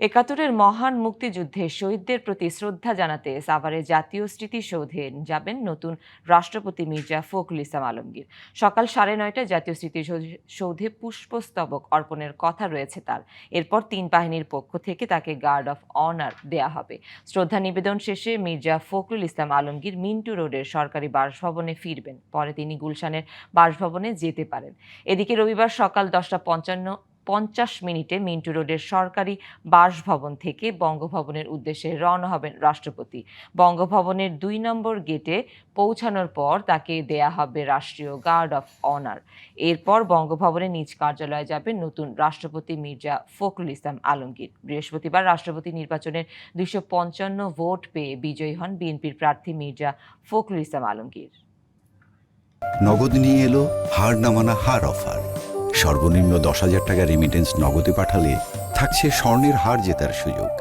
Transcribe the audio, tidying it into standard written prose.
একাত্তরের মহান মুক্তিযুদ্ধে শহীদদের প্রতি শ্রদ্ধা জানাতে সাভারে জাতীয় স্মৃতিসৌধে যাবেন নতুন রাষ্ট্রপতি মির্জা ফখরুল ইসলাম আলমগীর। সকাল 9:30টায় জাতীয় স্মৃতিসৌধে পুষ্পস্তবক অর্পণের কথা রয়েছে তার। এরপর তিন বাহিনীর পক্ষ থেকে তাকে গার্ড অফ অনার দেয়া হবে। শ্রদ্ধা নিবেদন শেষে মির্জা ফখরুল ইসলাম আলমগীর মিন্টু রোডের সরকারি বাসভবনে ফিরবেন। পরে তিনি গুলশানের বাসভবনে যেতে পারেন। এদিকে রবিবার সকাল 10:50 মিন্টু রোডের সরকারি বাসভবন থেকে বঙ্গভবনের উদ্দেশ্যে রওনা হবেন রাষ্ট্রপতি। বঙ্গভবনের 2 নম্বর গেটে পৌঁছানোর পর তাকে দেয়া হবে রাষ্ট্রীয় গার্ড অফ অনার। এরপর বঙ্গভবনে নিজ কার্যালয়ে যাবেন নতুন রাষ্ট্রপতি মির্জা ফখরুল ইসলাম আলমগীর। বৃহস্পতিবার রাষ্ট্রপতি নির্বাচনের 255 ভোট পেয়ে বিজয়ী হন বিএনপির প্রার্থী মির্জা ফখরুল ইসলাম আলমগীর। নগদ নিয়ে এলো হার না মানা হার অফার। সর্বনিম্ন 10,000 টাকা রেমিটেন্স নগদে পাঠালে থাকছে স্বর্ণের হার জেতার সুযোগ।